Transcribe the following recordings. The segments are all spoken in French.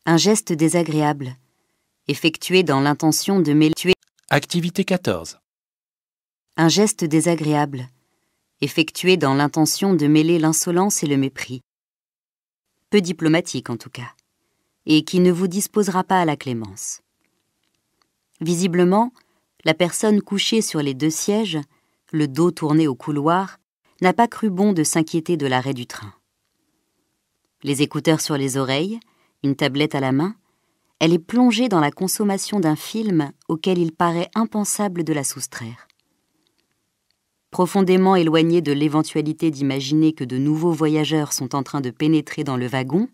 Un geste désagréable, effectué dans l'intention de mêler... Activité 14. Un geste désagréable, effectué dans l'intention de mêler l'insolence et le mépris. Peu diplomatique en tout cas, et qui ne vous disposera pas à la clémence. Visiblement, la personne couchée sur les 2 sièges, le dos tourné au couloir, n'a pas cru bon de s'inquiéter de l'arrêt du train. Les écouteurs sur les oreilles, une tablette à la main, elle est plongée dans la consommation d'un film auquel il paraît impensable de la soustraire. Profondément éloignée de l'éventualité d'imaginer que de nouveaux voyageurs sont en train de pénétrer dans le wagon,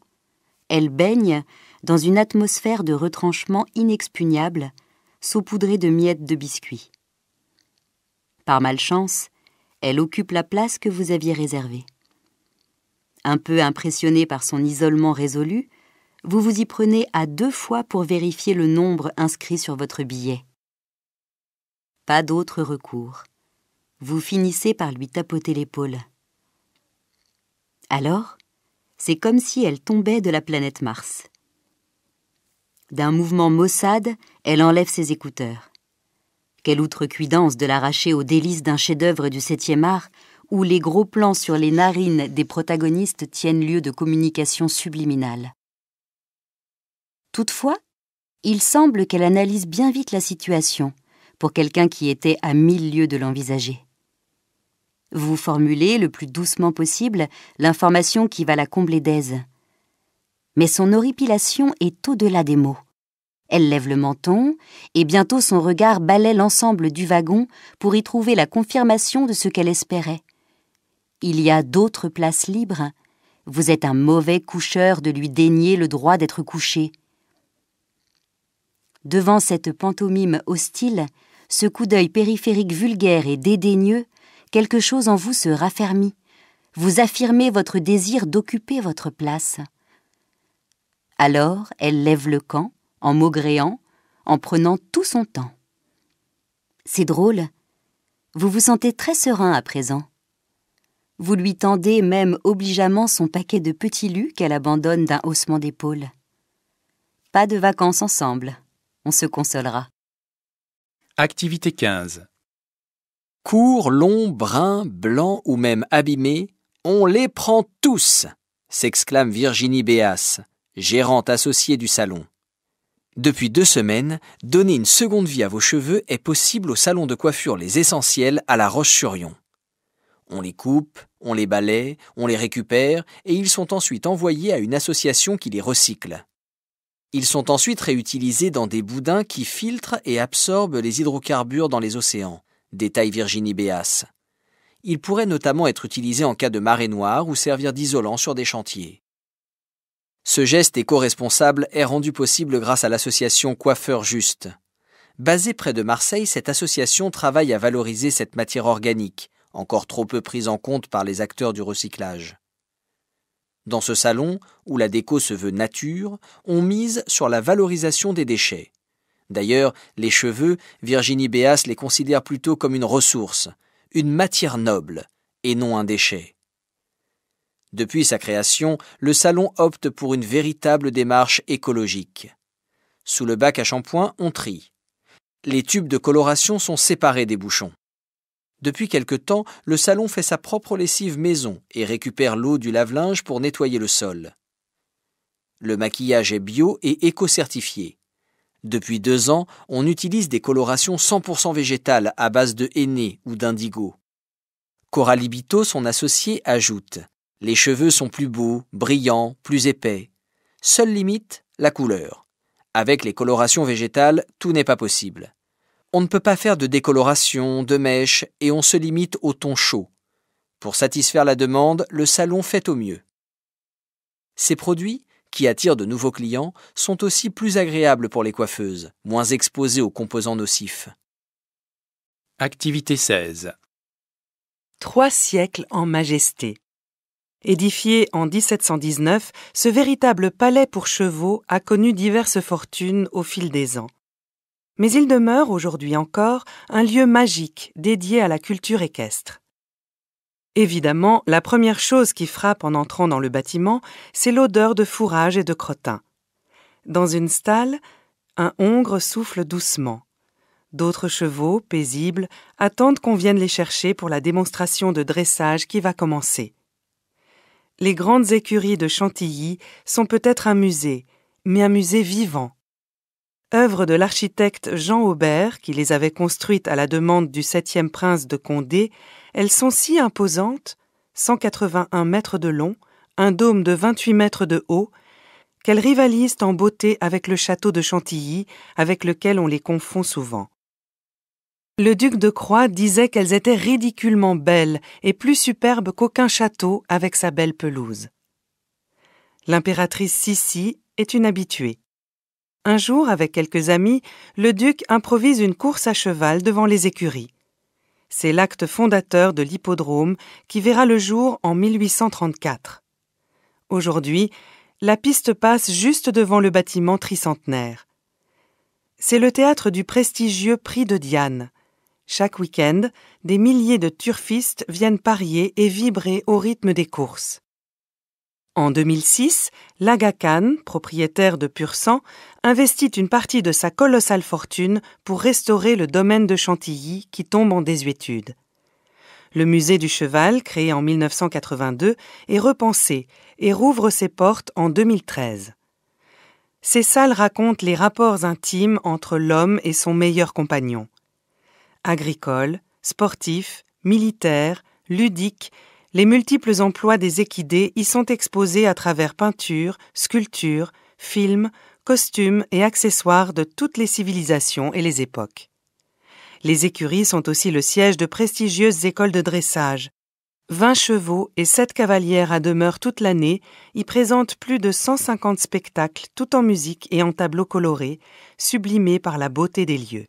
elle baigne dans une atmosphère de retranchement inexpugnable, saupoudrée de miettes de biscuits. Par malchance, elle occupe la place que vous aviez réservée. Un peu impressionné par son isolement résolu, vous vous y prenez à 2 fois pour vérifier le nombre inscrit sur votre billet. Pas d'autre recours. Vous finissez par lui tapoter l'épaule. Alors, c'est comme si elle tombait de la planète Mars. D'un mouvement maussade, elle enlève ses écouteurs. Quelle outrecuidance de l'arracher aux délices d'un chef-d'œuvre du 7e art où les gros plans sur les narines des protagonistes tiennent lieu de communication subliminale. Toutefois, il semble qu'elle analyse bien vite la situation pour quelqu'un qui était à 1000 lieues de l'envisager. Vous formulez le plus doucement possible l'information qui va la combler d'aise. Mais son horripilation est au-delà des mots. Elle lève le menton, et bientôt son regard balaie l'ensemble du wagon pour y trouver la confirmation de ce qu'elle espérait. Il y a d'autres places libres. Vous êtes un mauvais coucheur de lui dénier le droit d'être couché. Devant cette pantomime hostile, ce coup d'œil périphérique vulgaire et dédaigneux, quelque chose en vous se raffermit. Vous affirmez votre désir d'occuper votre place. Alors, elle lève le camp, en maugréant, en prenant tout son temps. C'est drôle, vous vous sentez très serein à présent. Vous lui tendez même obligeamment son paquet de petits lus qu'elle abandonne d'un haussement d'épaule. Pas de vacances ensemble, on se consolera. Activité 15. Courts, longs, bruns, blancs ou même abîmés, on les prend tous, s'exclame Virginie Béas, gérante associée du salon. Depuis 2 semaines, donner une seconde vie à vos cheveux est possible au salon de coiffure Les Essentiels à La Roche-sur-Yon. On les coupe, on les balaie, on les récupère et ils sont ensuite envoyés à une association qui les recycle. Ils sont ensuite réutilisés dans des boudins qui filtrent et absorbent les hydrocarbures dans les océans, détaille Virginie Béas. Ils pourraient notamment être utilisés en cas de marée noire ou servir d'isolant sur des chantiers. Ce geste éco-responsable est rendu possible grâce à l'association Coiffeurs Juste. Basée près de Marseille, cette association travaille à valoriser cette matière organique, encore trop peu prise en compte par les acteurs du recyclage. Dans ce salon, où la déco se veut nature, on mise sur la valorisation des déchets. D'ailleurs, les cheveux, Virginie Béas les considère plutôt comme une ressource, une matière noble, et non un déchet. Depuis sa création, le salon opte pour une véritable démarche écologique. Sous le bac à shampoing, on trie. Les tubes de coloration sont séparés des bouchons. Depuis quelque temps, le salon fait sa propre lessive maison et récupère l'eau du lave-linge pour nettoyer le sol. Le maquillage est bio et éco-certifié. Depuis 2 ans, on utilise des colorations 100% végétales à base de henné ou d'indigo. Coralie Bito, son associée, ajoute « Les cheveux sont plus beaux, brillants, plus épais. Seule limite, la couleur. Avec les colorations végétales, tout n'est pas possible. On ne peut pas faire de décoloration, de mèches, et on se limite au ton chaud. Pour satisfaire la demande, le salon fait au mieux. » Ces produits, qui attirent de nouveaux clients, sont aussi plus agréables pour les coiffeuses, moins exposées aux composants nocifs. Activité 16. 3 siècles en majesté. Édifié en 1719, ce véritable palais pour chevaux a connu diverses fortunes au fil des ans. Mais il demeure aujourd'hui encore un lieu magique dédié à la culture équestre. Évidemment, la première chose qui frappe en entrant dans le bâtiment, c'est l'odeur de fourrage et de crottin. Dans une stalle, un hongre souffle doucement. D'autres chevaux, paisibles, attendent qu'on vienne les chercher pour la démonstration de dressage qui va commencer. Les grandes écuries de Chantilly sont peut-être un musée, mais un musée vivant. Œuvre de l'architecte Jean Aubert, qui les avait construites à la demande du 7e prince de Condé, elles sont si imposantes, 181 mètres de long, un dôme de 28 mètres de haut, qu'elles rivalisent en beauté avec le château de Chantilly, avec lequel on les confond souvent. Le duc de Croÿ disait qu'elles étaient ridiculement belles et plus superbes qu'aucun château avec sa belle pelouse. L'impératrice Sissi est une habituée. Un jour, avec quelques amis, le duc improvise une course à cheval devant les écuries. C'est l'acte fondateur de l'hippodrome qui verra le jour en 1834. Aujourd'hui, la piste passe juste devant le bâtiment tricentenaire. C'est le théâtre du prestigieux Prix de Diane. Chaque week-end, des milliers de turfistes viennent parier et vibrer au rythme des courses. En 2006, l'Aga Khan, propriétaire de Pur-sang, investit une partie de sa colossale fortune pour restaurer le domaine de Chantilly qui tombe en désuétude. Le musée du cheval, créé en 1982, est repensé et rouvre ses portes en 2013. Ces salles racontent les rapports intimes entre l'homme et son meilleur compagnon. Agricoles, sportifs, militaires, ludiques, les multiples emplois des équidés y sont exposés à travers peintures, sculptures, films, costumes et accessoires de toutes les civilisations et les époques. Les écuries sont aussi le siège de prestigieuses écoles de dressage. 20 chevaux et 7 cavalières à demeure toute l'année y présentent plus de 150 spectacles tout en musique et en tableaux colorés, sublimés par la beauté des lieux.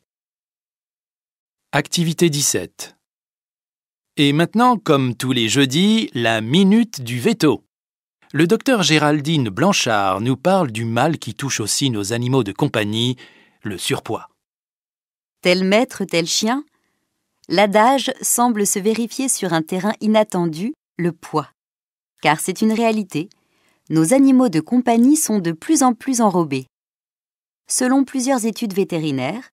Activité 17. Et maintenant, comme tous les jeudis, la minute du veto. Le docteur Géraldine Blanchard nous parle du mal qui touche aussi nos animaux de compagnie, le surpoids. Tel maître, tel chien. L'adage semble se vérifier sur un terrain inattendu, le poids. Car c'est une réalité, nos animaux de compagnie sont de plus en plus enrobés. Selon plusieurs études vétérinaires,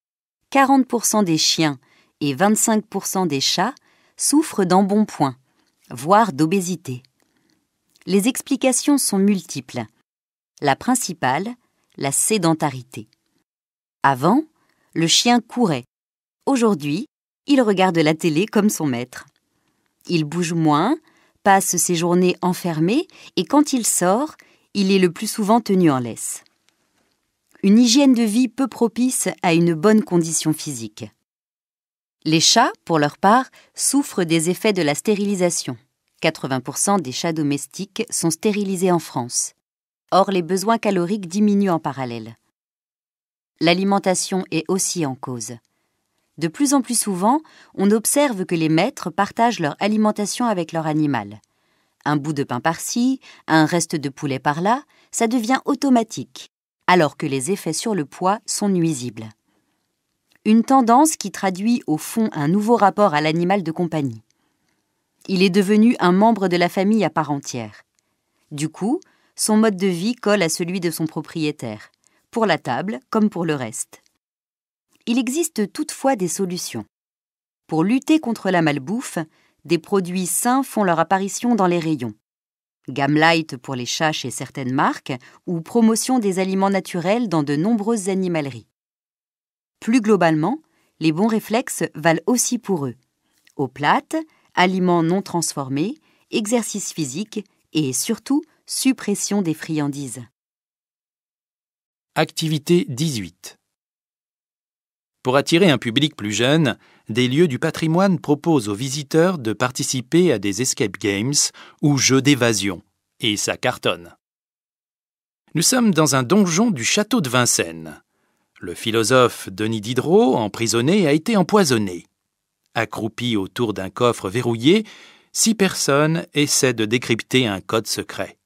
40% des chiens et 25% des chats souffrent d'embonpoint, voire d'obésité. Les explications sont multiples. La principale, la sédentarité. Avant, le chien courait. Aujourd'hui, il regarde la télé comme son maître. Il bouge moins, passe ses journées enfermé et quand il sort, il est le plus souvent tenu en laisse. Une hygiène de vie peu propice à une bonne condition physique. Les chats, pour leur part, souffrent des effets de la stérilisation. 80% des chats domestiques sont stérilisés en France. Or, les besoins caloriques diminuent en parallèle. L'alimentation est aussi en cause. De plus en plus souvent, on observe que les maîtres partagent leur alimentation avec leur animal. Un bout de pain par-ci, un reste de poulet par-là, ça devient automatique, alors que les effets sur le poids sont nuisibles. Une tendance qui traduit au fond un nouveau rapport à l'animal de compagnie. Il est devenu un membre de la famille à part entière. Du coup, son mode de vie colle à celui de son propriétaire, pour la table comme pour le reste. Il existe toutefois des solutions. Pour lutter contre la malbouffe, des produits sains font leur apparition dans les rayons. Gamme light pour les chats chez certaines marques ou promotion des aliments naturels dans de nombreuses animaleries. Plus globalement, les bons réflexes valent aussi pour eux. Eau plate, aliments non transformés, exercice physique et surtout suppression des friandises. Activité 18. Pour attirer un public plus jeune, des lieux du patrimoine proposent aux visiteurs de participer à des escape games ou jeux d'évasion, et ça cartonne. Nous sommes dans un donjon du château de Vincennes. Le philosophe Denis Diderot, emprisonné, a été empoisonné. Accroupi autour d'un coffre verrouillé, 6 personnes essaient de décrypter un code secret.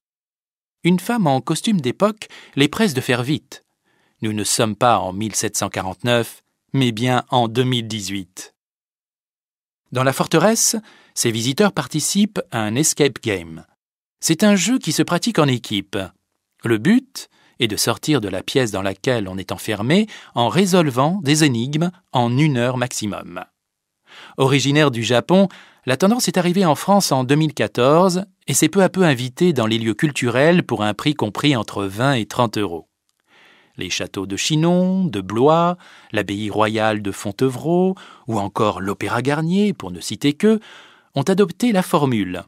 Une femme en costume d'époque les presse de faire vite. Nous ne sommes pas en 1749, mais bien en 2018. Dans la forteresse, ces visiteurs participent à un escape game. C'est un jeu qui se pratique en équipe. Le but et de sortir de la pièce dans laquelle on est enfermé en résolvant des énigmes en 1 heure maximum. Originaire du Japon, la tendance est arrivée en France en 2014 et s'est peu à peu invitée dans les lieux culturels pour un prix compris entre 20 et 30 euros. Les châteaux de Chinon, de Blois, l'abbaye royale de Fontevraud ou encore l'Opéra Garnier, pour ne citer qu'eux, ont adopté la formule,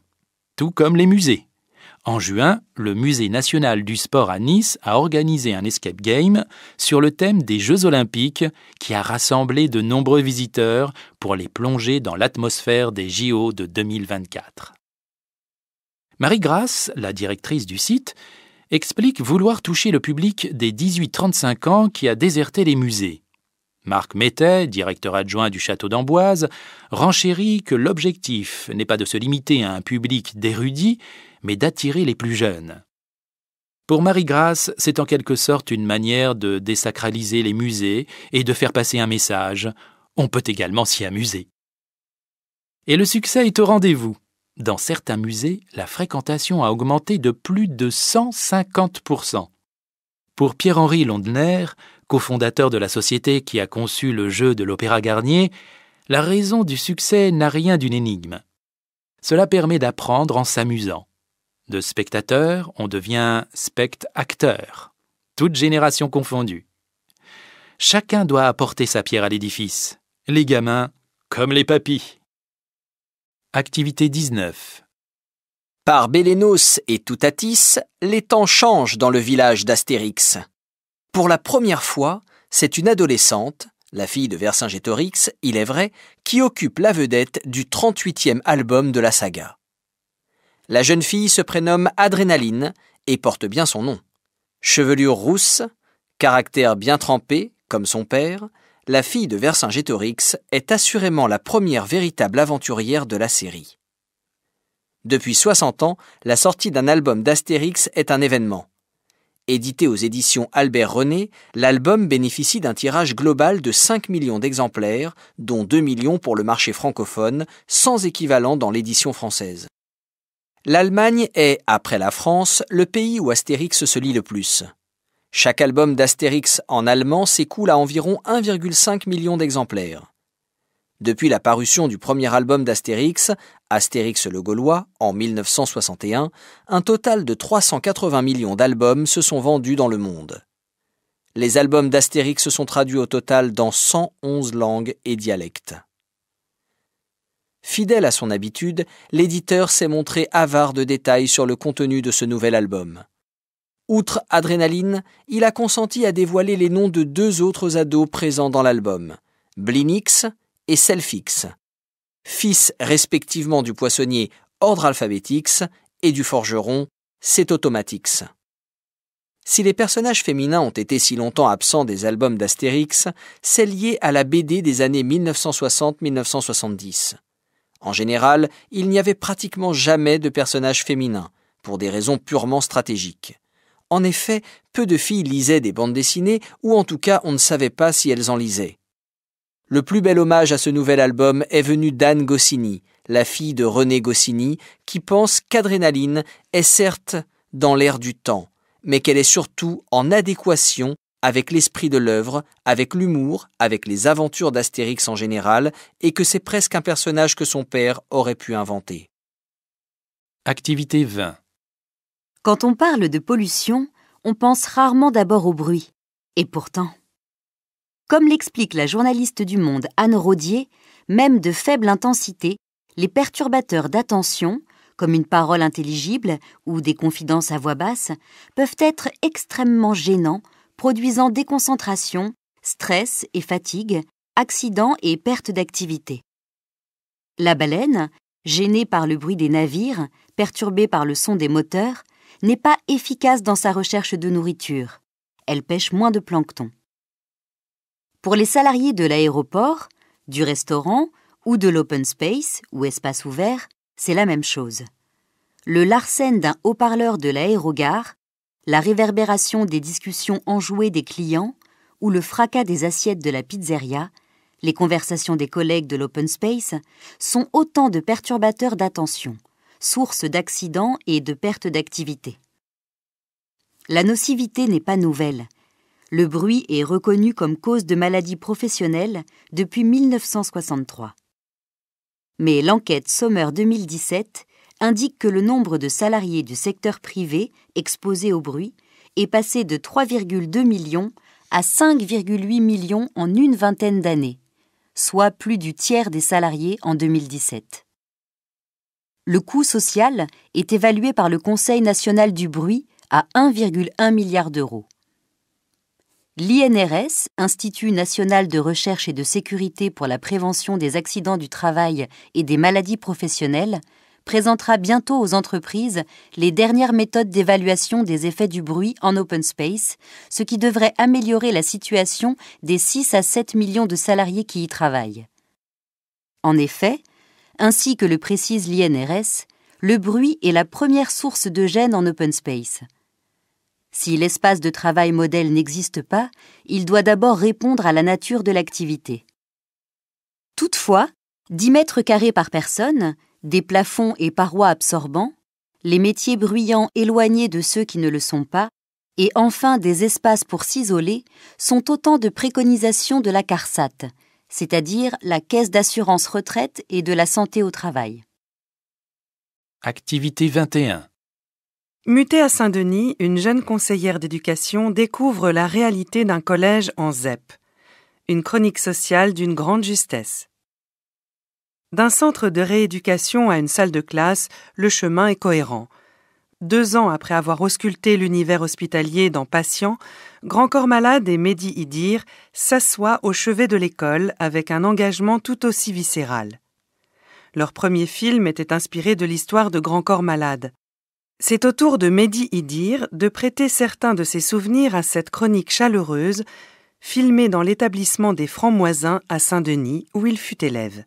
tout comme les musées. En juin, le Musée national du sport à Nice a organisé un escape game sur le thème des Jeux olympiques qui a rassemblé de nombreux visiteurs pour les plonger dans l'atmosphère des JO de 2024. Marie-Grace, la directrice du site, explique vouloir toucher le public des 18-35 ans qui a déserté les musées. Marc Mettet, directeur adjoint du château d'Amboise, renchérit que l'objectif n'est pas de se limiter à un public d'érudits, mais d'attirer les plus jeunes. Pour Marie-Grace, c'est en quelque sorte une manière de désacraliser les musées et de faire passer un message. On peut également s'y amuser. Et le succès est au rendez-vous. Dans certains musées, la fréquentation a augmenté de plus de 150%. Pour Pierre-Henri Londener, cofondateur de la société qui a conçu le jeu de l'Opéra Garnier, la raison du succès n'a rien d'une énigme. Cela permet d'apprendre en s'amusant. De spectateur, on devient spect-acteur, toutes générations confondues. Chacun doit apporter sa pierre à l'édifice, les gamins comme les papis. Activité 19. Par Bélénos et Toutatis, les temps changent dans le village d'Astérix. Pour la première fois, c'est une adolescente, la fille de Vercingétorix, il est vrai, qui occupe la vedette du 38e album de la saga. La jeune fille se prénomme Adrénaline et porte bien son nom. Chevelure rousse, caractère bien trempé, comme son père, la fille de Vercingétorix est assurément la première véritable aventurière de la série. Depuis 60 ans, la sortie d'un album d'Astérix est un événement. Édité aux éditions Albert René, l'album bénéficie d'un tirage global de 5 millions d'exemplaires, dont 2 millions pour le marché francophone, sans équivalent dans l'édition française. L'Allemagne est, après la France, le pays où Astérix se lit le plus. Chaque album d'Astérix en allemand s'écoule à environ 1,5 million d'exemplaires. Depuis la parution du premier album d'Astérix, Astérix le Gaulois, en 1961, un total de 380 millions d'albums se sont vendus dans le monde. Les albums d'Astérix sont traduits au total dans 111 langues et dialectes. Fidèle à son habitude, l'éditeur s'est montré avare de détails sur le contenu de ce nouvel album. Outre Adrénaline, il a consenti à dévoiler les noms de 2 autres ados présents dans l'album, Blinix et Selfix, fils respectivement du poissonnier Ordre Alphabetix et du forgeron Cétotomatix. Si les personnages féminins ont été si longtemps absents des albums d'Astérix, c'est lié à la BD des années 1960-1970. En général, il n'y avait pratiquement jamais de personnages féminins, pour des raisons purement stratégiques. En effet, peu de filles lisaient des bandes dessinées, ou en tout cas on ne savait pas si elles en lisaient. Le plus bel hommage à ce nouvel album est venu d'Anne Goscinny, la fille de René Goscinny, qui pense qu'Adrénaline est certes dans l'air du temps, mais qu'elle est surtout en adéquation avec l'esprit de l'œuvre, avec l'humour, avec les aventures d'Astérix en général, et que c'est presque un personnage que son père aurait pu inventer. Activité 20. Quand on parle de pollution, on pense rarement d'abord au bruit. Et pourtant, comme l'explique la journaliste du Monde Anne Rodier, même de faible intensité, les perturbateurs d'attention, comme une parole intelligible ou des confidences à voix basse, peuvent être extrêmement gênants, produisant déconcentration, stress et fatigue, accidents et perte d'activité. La baleine, gênée par le bruit des navires, perturbée par le son des moteurs, n'est pas efficace dans sa recherche de nourriture. Elle pêche moins de plancton. Pour les salariés de l'aéroport, du restaurant ou de l'open space ou espace ouvert, c'est la même chose. Le larcène d'un haut-parleur de l'aérogare, la réverbération des discussions enjouées des clients ou le fracas des assiettes de la pizzeria, les conversations des collègues de l'open space, sont autant de perturbateurs d'attention, source d'accidents et de perte d'activité. La nocivité n'est pas nouvelle. Le bruit est reconnu comme cause de maladies professionnelles depuis 1963. Mais l'enquête Sommer 2017 indique que le nombre de salariés du secteur privé exposés au bruit est passé de 3,2 millions à 5,8 millions en une vingtaine d'années, soit plus du tiers des salariés en 2017. Le coût social est évalué par le Conseil national du bruit à 1,1 milliard d'euros. L'INRS, Institut national de recherche et de sécurité pour la prévention des accidents du travail et des maladies professionnelles, présentera bientôt aux entreprises les dernières méthodes d'évaluation des effets du bruit en open space, ce qui devrait améliorer la situation des 6 à 7 millions de salariés qui y travaillent. En effet, ainsi que le précise l'INRS, le bruit est la première source de gêne en open space. Si l'espace de travail modèle n'existe pas, il doit d'abord répondre à la nature de l'activité. Toutefois, 10 mètres carrés par personne, des plafonds et parois absorbants, les métiers bruyants éloignés de ceux qui ne le sont pas, et enfin des espaces pour s'isoler, sont autant de préconisations de la CARSAT, c'est-à-dire la Caisse d'assurance retraite et de la santé au travail. Activité 21. Mutée à Saint-Denis, une jeune conseillère d'éducation découvre la réalité d'un collège en ZEP. Une chronique sociale d'une grande justesse. D'un centre de rééducation à une salle de classe, le chemin est cohérent. 2 ans après avoir ausculté l'univers hospitalier dans Patient, Grand Corps Malade et Mehdi Idir s'assoient au chevet de l'école avec un engagement tout aussi viscéral. Leur premier film était inspiré de l'histoire de Grand Corps Malade. C'est au tour de Mehdi Idir de prêter certains de ses souvenirs à cette chronique chaleureuse, filmée dans l'établissement des Francs-Moisins à Saint-Denis, où il fut élève.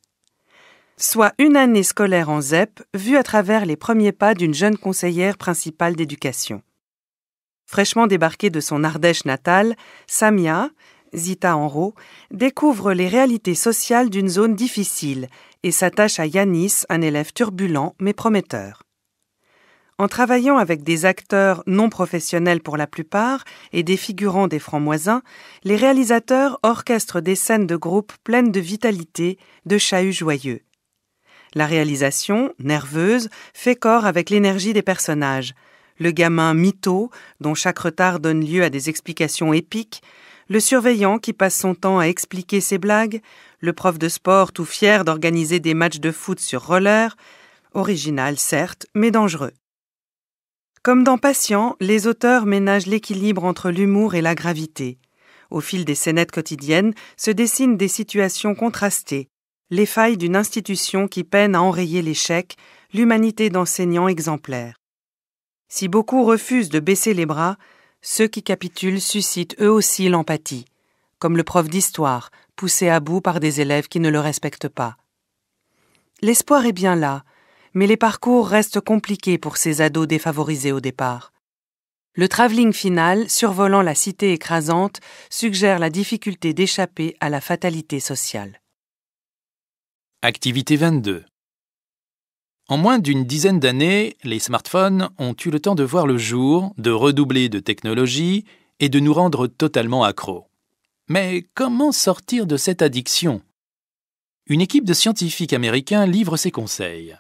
Soit une année scolaire en ZEP, vue à travers les premiers pas d'une jeune conseillère principale d'éducation. Fraîchement débarquée de son Ardèche natale, Samia, Zita Enro, découvre les réalités sociales d'une zone difficile et s'attache à Yanis, un élève turbulent mais prometteur. En travaillant avec des acteurs non professionnels pour la plupart et des figurants des Francs-Moisins, les réalisateurs orchestrent des scènes de groupe pleines de vitalité, de chahuts joyeux. La réalisation, nerveuse, fait corps avec l'énergie des personnages. Le gamin mytho, dont chaque retard donne lieu à des explications épiques, le surveillant qui passe son temps à expliquer ses blagues, le prof de sport tout fier d'organiser des matchs de foot sur roller, original certes, mais dangereux. Comme dans Patient, les auteurs ménagent l'équilibre entre l'humour et la gravité. Au fil des scénettes quotidiennes se dessinent des situations contrastées, les failles d'une institution qui peine à enrayer l'échec, l'humanité d'enseignants exemplaires. Si beaucoup refusent de baisser les bras, ceux qui capitulent suscitent eux aussi l'empathie, comme le prof d'histoire, poussé à bout par des élèves qui ne le respectent pas. L'espoir est bien là, mais les parcours restent compliqués pour ces ados défavorisés au départ. Le travelling final, survolant la cité écrasante, suggère la difficulté d'échapper à la fatalité sociale. Activité 22. En moins d'une dizaine d'années, les smartphones ont eu le temps de voir le jour, de redoubler de technologie et de nous rendre totalement accros. Mais comment sortir de cette addiction ? Une équipe de scientifiques américains livre ses conseils.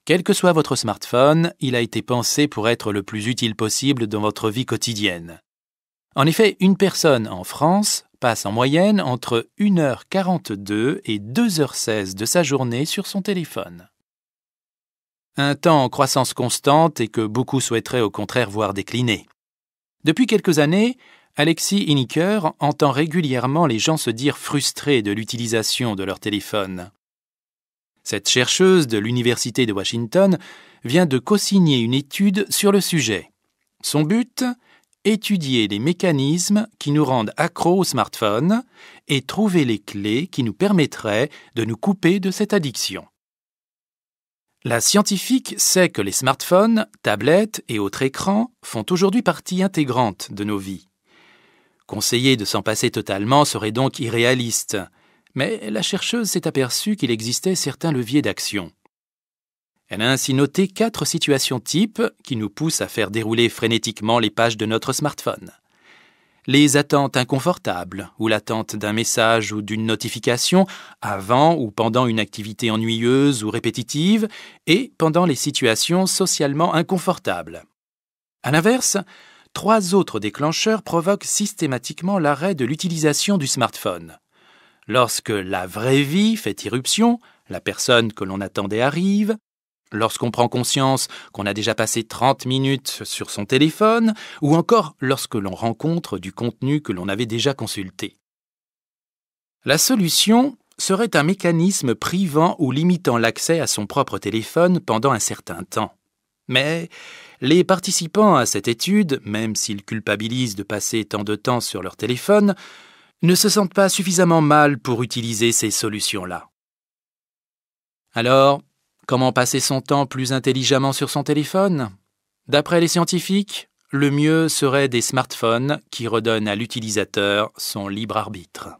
Quel que soit votre smartphone, il a été pensé pour être le plus utile possible dans votre vie quotidienne. En effet, une personne en France passe en moyenne entre 1h42 et 2h16 de sa journée sur son téléphone. Un temps en croissance constante et que beaucoup souhaiteraient au contraire voir décliner. Depuis quelques années, Alexis Hiniker entend régulièrement les gens se dire frustrés de l'utilisation de leur téléphone. Cette chercheuse de l'Université de Washington vient de co-signer une étude sur le sujet. Son but ? Étudier les mécanismes qui nous rendent accros au smartphone et trouver les clés qui nous permettraient de nous couper de cette addiction. La scientifique sait que les smartphones, tablettes et autres écrans font aujourd'hui partie intégrante de nos vies. Conseiller de s'en passer totalement serait donc irréaliste, mais la chercheuse s'est aperçue qu'il existait certains leviers d'action. Elle a ainsi noté 4 situations types qui nous poussent à faire dérouler frénétiquement les pages de notre smartphone. Les attentes inconfortables, ou l'attente d'un message ou d'une notification avant ou pendant une activité ennuyeuse ou répétitive, et pendant les situations socialement inconfortables. À l'inverse, 3 autres déclencheurs provoquent systématiquement l'arrêt de l'utilisation du smartphone. Lorsque la vraie vie fait irruption, la personne que l'on attendait arrive, lorsqu'on prend conscience qu'on a déjà passé 30 minutes sur son téléphone, ou encore lorsque l'on rencontre du contenu que l'on avait déjà consulté. La solution serait un mécanisme privant ou limitant l'accès à son propre téléphone pendant un certain temps. Mais les participants à cette étude, même s'ils culpabilisent de passer tant de temps sur leur téléphone, ne se sentent pas suffisamment mal pour utiliser ces solutions-là. Alors, comment passer son temps plus intelligemment sur son téléphone ? D'après les scientifiques, le mieux serait des smartphones qui redonnent à l'utilisateur son libre arbitre.